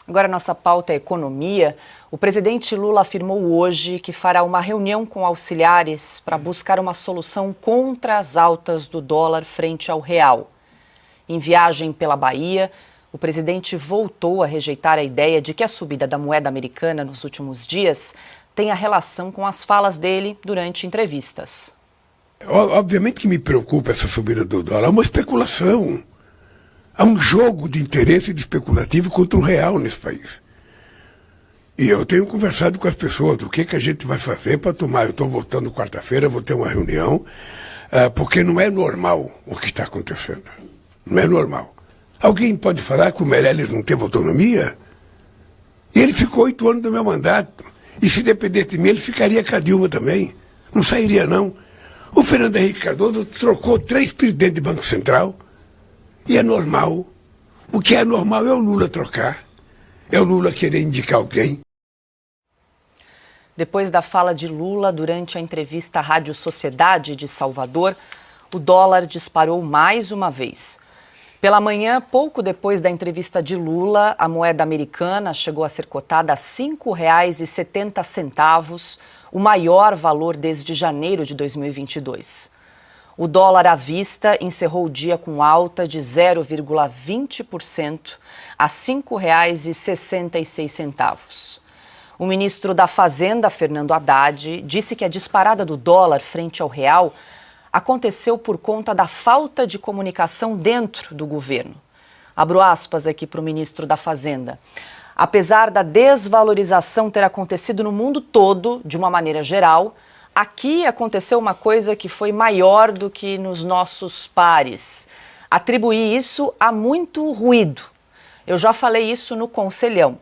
Agora, nossa pauta é economia. O presidente Lula afirmou hoje que fará uma reunião com auxiliares para buscar uma solução contra as altas do dólar frente ao real. Em viagem pela Bahia, o presidente voltou a rejeitar a ideia de que a subida da moeda americana nos últimos dias tenha relação com as falas dele durante entrevistas. Obviamente que me preocupa essa subida do dólar, é uma especulação. Há um jogo de interesse especulativo contra o real nesse país. E eu tenho conversado com as pessoas do que a gente vai fazer para tomar. Eu estou voltando quarta-feira, vou ter uma reunião, porque não é normal o que está acontecendo. Não é normal. Alguém pode falar que o Meirelles não teve autonomia? E ele ficou 8 anos do meu mandato. E se dependesse de mim, ele ficaria com a Dilma também. Não sairia, não. O Fernando Henrique Cardoso trocou 3 presidentes de Banco Central. E é normal. O que é normal é o Lula trocar. É o Lula querer indicar alguém. Depois da fala de Lula durante a entrevista à Rádio Sociedade de Salvador, o dólar disparou mais uma vez. Pela manhã, pouco depois da entrevista de Lula, a moeda americana chegou a ser cotada a R$ 5,70, o maior valor desde janeiro de 2022. O dólar à vista encerrou o dia com alta de 0,20% a R$ 5,66. O ministro da Fazenda, Fernando Haddad, disse que a disparada do dólar frente ao real aconteceu por conta da falta de comunicação dentro do governo. Abro aspas aqui para o ministro da Fazenda. Apesar da desvalorização ter acontecido no mundo todo, de uma maneira geral, aqui aconteceu uma coisa que foi maior do que nos nossos pares. Atribuí isso a muito ruído. Eu já falei isso no Conselhão.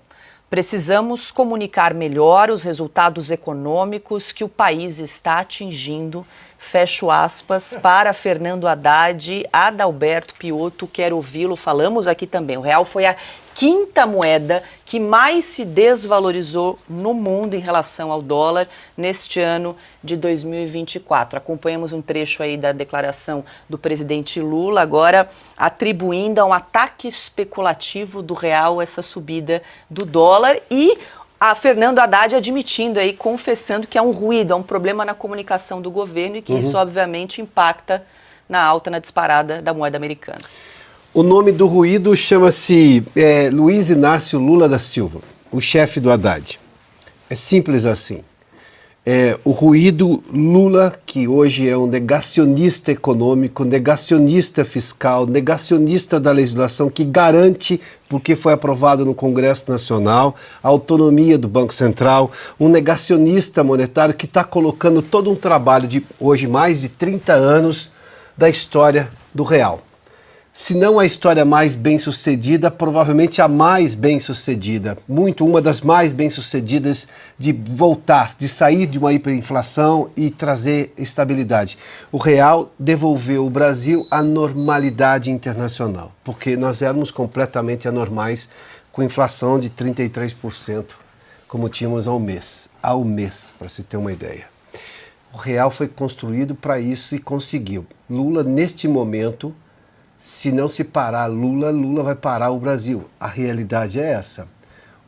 Precisamos comunicar melhor os resultados econômicos que o país está atingindo. Fecho aspas para Fernando Haddad. Adalberto Piotto, quero ouvi-lo. Falamos aqui também. O real foi a 5ª moeda que mais se desvalorizou no mundo em relação ao dólar neste ano de 2024. Acompanhamos um trecho aí da declaração do presidente Lula, agora atribuindo a um ataque especulativo do real essa subida do dólar e a Fernando Haddad admitindo aí, confessando que é um ruído, é um problema na comunicação do governo e que isso obviamente impacta na alta, na disparada da moeda americana. O nome do ruído chama-se Luiz Inácio Lula da Silva, o chefe do Haddad. É simples assim. O ruído Lula, que hoje é um negacionista econômico, negacionista fiscal, negacionista da legislação que garante, porque foi aprovado no Congresso Nacional, a autonomia do Banco Central, um negacionista monetário que está colocando todo um trabalho de hoje mais de 30 anos da história do real. Se não a história mais bem-sucedida, provavelmente a mais bem-sucedida, uma das mais bem-sucedidas de voltar, de sair de uma hiperinflação e trazer estabilidade. O real devolveu o Brasil à normalidade internacional, porque nós éramos completamente anormais com inflação de 33%, como tínhamos ao mês, para se ter uma ideia. O real foi construído para isso e conseguiu. Lula, neste momento, se não se parar Lula, Lula vai parar o Brasil. A realidade é essa.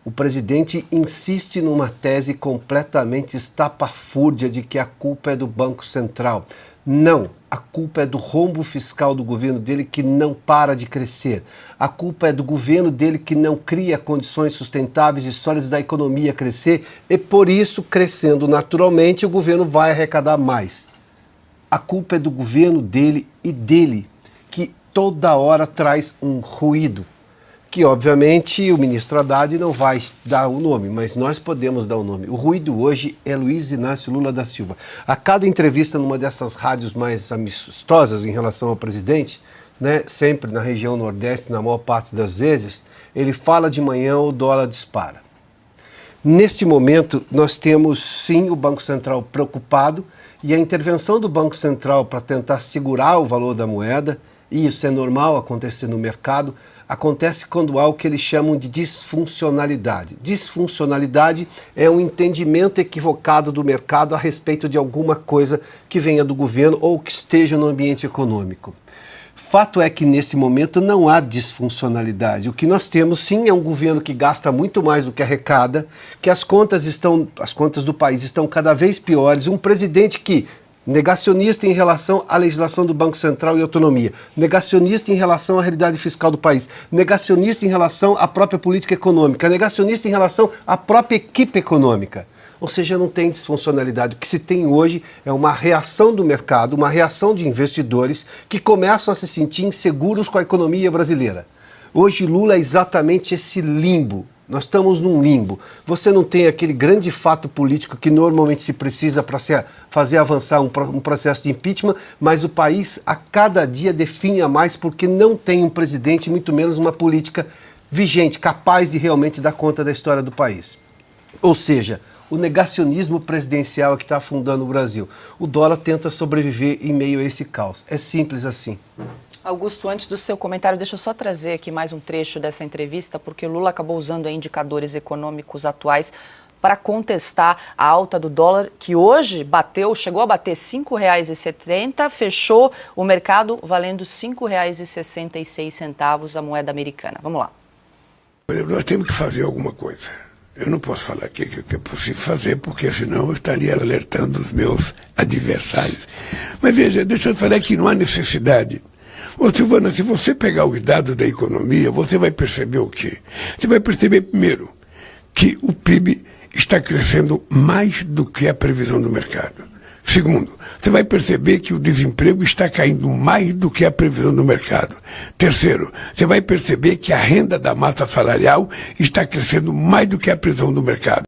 O presidente insiste numa tese completamente estapafúrdia de que a culpa é do Banco Central. Não, a culpa é do rombo fiscal do governo dele que não para de crescer. A culpa é do governo dele que não cria condições sustentáveis e sólidas da economia crescer e por isso, crescendo naturalmente, o governo vai arrecadar mais. A culpa é do governo dele e dele, que toda hora traz um ruído, que obviamente o ministro Haddad não vai dar o nome, mas nós podemos dar o nome. O ruído hoje é Luiz Inácio Lula da Silva. A cada entrevista numa dessas rádios mais amistosas em relação ao presidente, né, sempre na região Nordeste, na maior parte das vezes, ele fala de manhã, o dólar dispara. Neste momento, nós temos sim o Banco Central preocupado e a intervenção do Banco Central para tentar segurar o valor da moeda, e isso é normal acontecer no mercado, acontece quando há o que eles chamam de disfuncionalidade. Disfuncionalidade é um entendimento equivocado do mercado a respeito de alguma coisa que venha do governo ou que esteja no ambiente econômico. Fato é que nesse momento não há disfuncionalidade. O que nós temos sim é um governo que gasta muito mais do que arrecada, que as contas do país estão cada vez piores, um presidente que negacionista em relação à legislação do Banco Central e autonomia, negacionista em relação à realidade fiscal do país, negacionista em relação à própria política econômica, negacionista em relação à própria equipe econômica. Ou seja, não tem disfuncionalidade. O que se tem hoje é uma reação do mercado, uma reação de investidores que começam a se sentir inseguros com a economia brasileira. Hoje Lula é exatamente esse limbo. Nós estamos num limbo. Você não tem aquele grande fato político que normalmente se precisa para fazer avançar um processo de impeachment, mas o país a cada dia definha mais porque não tem um presidente, muito menos uma política vigente, capaz de realmente dar conta da história do país. Ou seja, o negacionismo presidencial é que está afundando o Brasil. O dólar tenta sobreviver em meio a esse caos. É simples assim. Augusto, antes do seu comentário, deixa eu só trazer aqui mais um trecho dessa entrevista, porque Lula acabou usando indicadores econômicos atuais para contestar a alta do dólar, que hoje chegou a bater R$ 5,70, fechou o mercado valendo R$ 5,66 a moeda americana. Vamos lá. Nós temos que fazer alguma coisa. Eu não posso falar aqui que é possível fazer, porque senão eu estaria alertando os meus adversários. Mas veja, deixa eu falar que não há necessidade. Ô Silvana, se você pegar os dados da economia, você vai perceber o quê? Você vai perceber, primeiro, que o PIB está crescendo mais do que a previsão do mercado. Segundo, você vai perceber que o desemprego está caindo mais do que a previsão do mercado. Terceiro, você vai perceber que a renda da massa salarial está crescendo mais do que a previsão do mercado.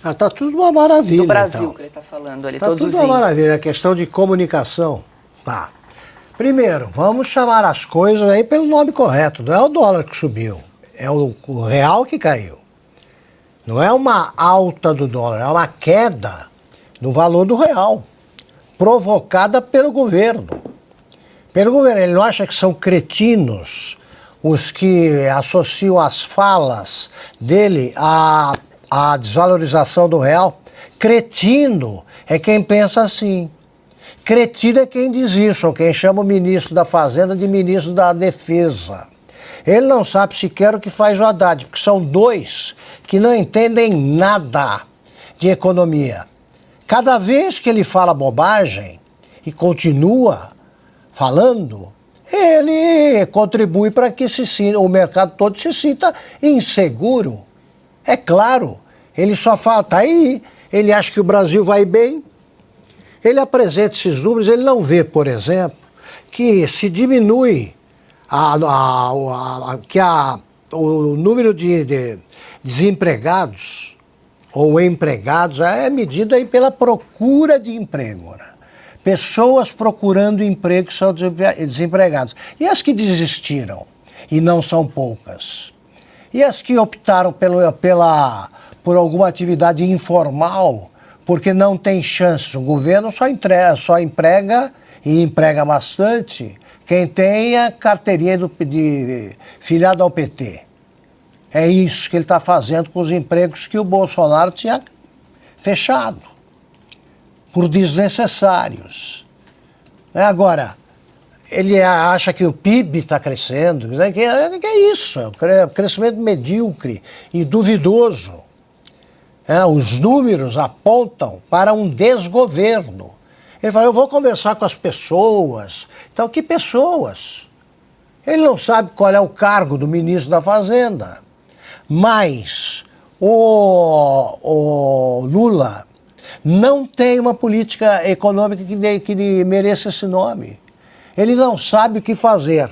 Tá tudo uma maravilha. Do Brasil, então. que ele está falando ali, tá todos tudo os uma índices. maravilha, a questão de comunicação. Tá. Primeiro, vamos chamar as coisas aí pelo nome correto. Não é o dólar que subiu, é o real que caiu. Não é uma alta do dólar, é uma queda no valor do real, provocada pelo governo. Pelo governo, ele não acha que são cretinos os que associam as falas dele à desvalorização do real? Cretino é quem pensa assim. Cretino é quem diz isso, ou quem chama o ministro da Fazenda de ministro da Defesa. Ele não sabe sequer o que faz o Haddad, porque são dois que não entendem nada de economia. Cada vez que ele fala bobagem e continua falando, ele contribui para que o mercado todo se sinta inseguro. É claro, ele só fala, tá aí, ele acha que o Brasil vai bem, ele apresenta esses números, ele não vê, por exemplo, que se diminui o número de desempregados ou empregados é medido aí pela procura de emprego, né? Pessoas procurando emprego são desempregados. E as que desistiram, e não são poucas? E as que optaram por alguma atividade informal, porque não tem chance? O governo só emprega, e emprega bastante, quem tem a carteirinha de filiado ao PT. É isso que ele está fazendo com os empregos que o Bolsonaro tinha fechado, por desnecessários. Agora, ele acha que o PIB está crescendo, que é isso, é um crescimento medíocre e duvidoso. Os números apontam para um desgoverno. Ele fala, eu vou conversar com as pessoas. Então, que pessoas? Ele não sabe qual é o cargo do ministro da Fazenda. Mas o Lula não tem uma política econômica que mereça esse nome. Ele não sabe o que fazer.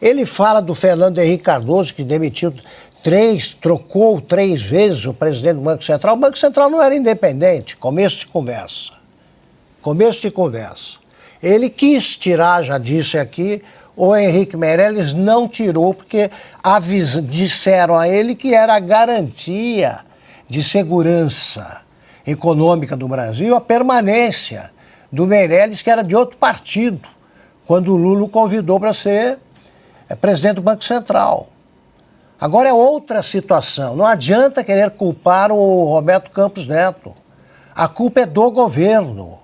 Ele fala do Fernando Henrique Cardoso, que trocou 3 vezes o presidente do Banco Central. O Banco Central não era independente, começo de conversa. Ele quis tirar, já disse aqui, o Henrique Meirelles não tirou, porque disseram a ele que era a garantia de segurança econômica do Brasil, a permanência do Meirelles, que era de outro partido, quando o Lula o convidou para ser presidente do Banco Central. Agora é outra situação. Não adianta querer culpar o Roberto Campos Neto. A culpa é do governo,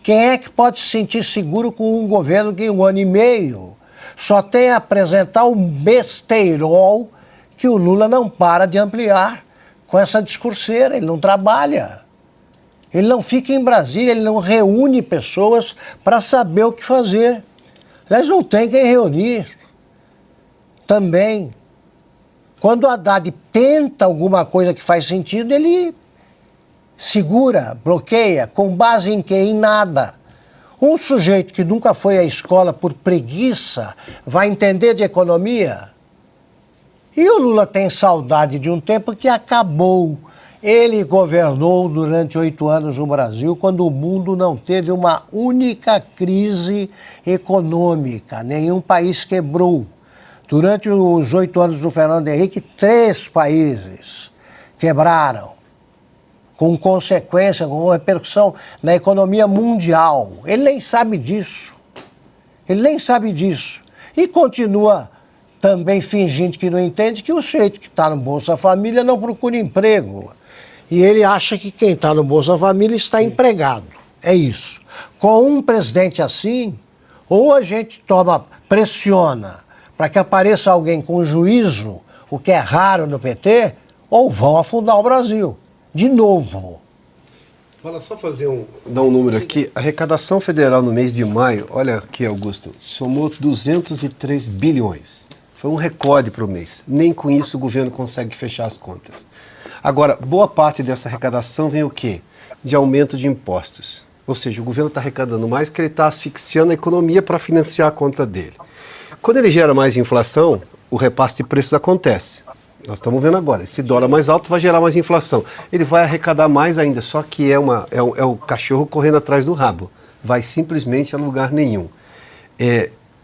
Quem é que pode se sentir seguro com um governo que em 1 ano e meio só tem a apresentar o besteirol que o Lula não para de ampliar com essa discurseira? Ele não trabalha. Ele não fica em Brasília, ele não reúne pessoas para saber o que fazer. Aliás, não tem quem reunir. Também, quando o Haddad tenta alguma coisa que faz sentido, ele segura, bloqueia, com base em quê? Em nada. Um sujeito que nunca foi à escola por preguiça vai entender de economia? E o Lula tem saudade de um tempo que acabou. Ele governou durante 8 anos o Brasil quando o mundo não teve uma única crise econômica. Nenhum país quebrou. Durante os 8 anos do Fernando Henrique, 3 países quebraram, com consequência, com repercussão na economia mundial. Ele nem sabe disso. Ele nem sabe disso. E continua também fingindo que não entende que o sujeito que está no Bolsa Família não procura emprego. E ele acha que quem está no Bolsa Família está empregado. É isso. Com um presidente assim, ou a gente pressiona para que apareça alguém com juízo, o que é raro no PT, ou vão afundar o Brasil. De novo. Fala, só dar um número aqui. A arrecadação federal no mês de maio, olha aqui, Augusto, somou 203 bilhões. Foi um recorde para o mês. Nem com isso o governo consegue fechar as contas. Agora, boa parte dessa arrecadação vem o quê? De aumento de impostos. Ou seja, o governo está arrecadando mais porque ele está asfixiando a economia para financiar a conta dele. Quando ele gera mais inflação, o repasse de preços acontece. Nós estamos vendo agora, esse dólar mais alto vai gerar mais inflação. Ele vai arrecadar mais ainda, só que é o cachorro correndo atrás do rabo. Vai simplesmente a lugar nenhum.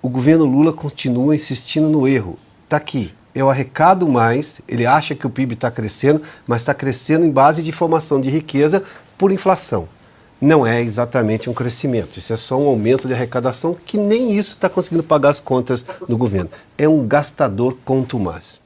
O governo Lula continua insistindo no erro. Está aqui, eu arrecado mais, ele acha que o PIB está crescendo, mas está crescendo em base de formação de riqueza por inflação. Não é exatamente um crescimento, isso é só um aumento de arrecadação que nem isso está conseguindo pagar as contas do governo. É um gastador contumaz.